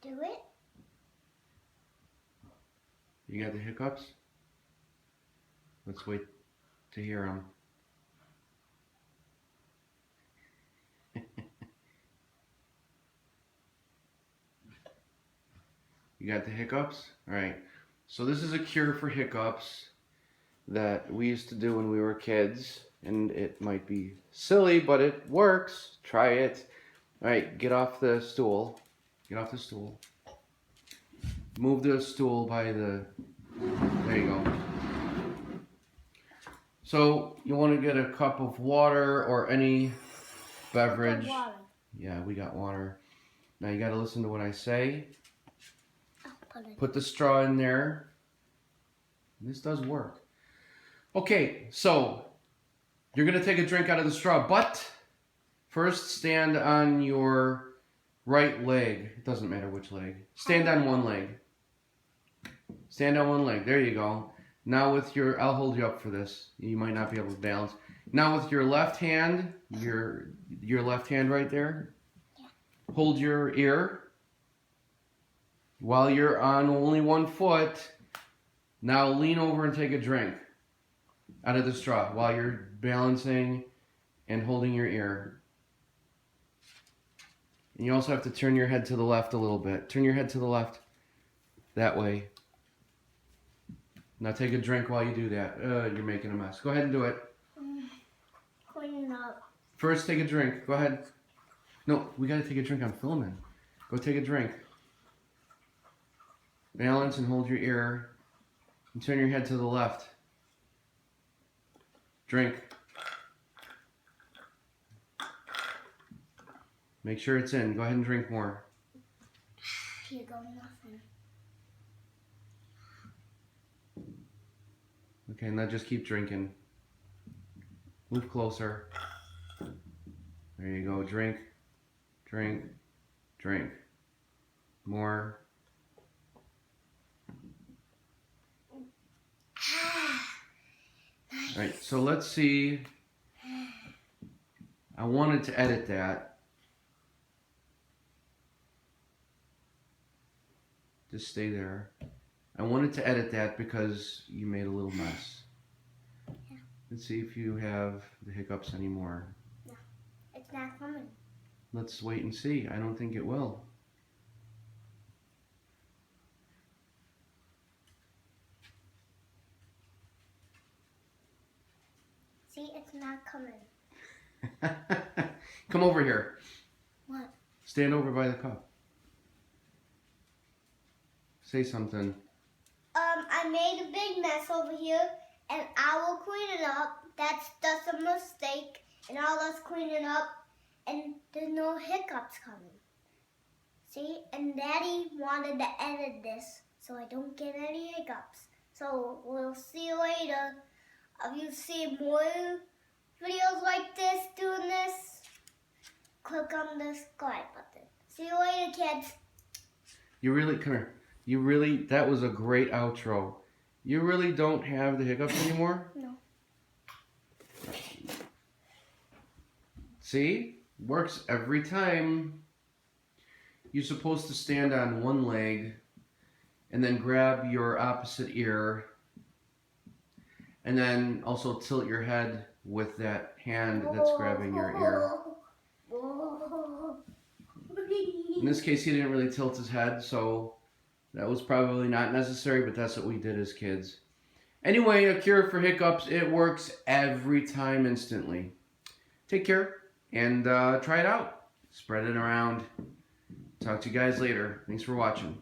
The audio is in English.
Do it? You got the hiccups? Let's wait to hear them. You got the hiccups? Alright. So this is a cure for hiccups that we used to do when we were kids. And it might be silly, but it works. Try it. Alright, get off the stool. Get off the stool. Move the stool by the... There you go. So you want to get a cup of water or any beverage. Water. Yeah, we got water. Now you got to listen to what I say. I'll Put the straw in there. This does work. Okay, so you're going to take a drink out of the straw, but first stand on your right leg. It doesn't matter which leg. Stand on one leg. Stand on one leg. There you go. Now with your, I'll hold you up for this. You might not be able to balance. Now with your left hand, your left hand right there, hold your ear. While you're on only one foot, now lean over and take a drink out of the straw while you're balancing and holding your ear. And you also have to turn your head to the left a little bit. Turn your head to the left. That way. Now take a drink while you do that. You're making a mess. Go ahead and do it. Clean up. First, take a drink. Go ahead. No, we got to take a drink. I'm filming. Go take a drink. Balance and hold your ear. And turn your head to the left. Drink. Make sure it's in. Go ahead and drink more. Here go nothing. Okay, now just keep drinking. Move closer. There you go. Drink. Drink. Drink. More. Alright, so let's see. I wanted to edit that. Just stay there. I wanted to edit that because you made a little mess. Yeah. Let's see if you have the hiccups anymore. No, it's not coming. Let's wait and see. I don't think it will. See, it's not coming. Come over here. What? Stand over by the cup. Say something. I made a big mess over here, and I will clean it up. That's just a mistake, and I'll just clean it up, and there's no hiccups coming. See, and Daddy wanted to edit this so I don't get any hiccups. So we'll see you later. If you see more videos like this, doing this, click on the subscribe button. See you later, kids. You really, come here. You really, that was a great outro. You really don't have the hiccups anymore? No. See? Works every time. You're supposed to stand on one leg and then grab your opposite ear and then also tilt your head with that hand that's grabbing your ear. In this case, he didn't really tilt his head, so that was probably not necessary, but that's what we did as kids. Anyway, a cure for hiccups, it works every time instantly. Take care and try it out. Spread it around. Talk to you guys later. Thanks for watching.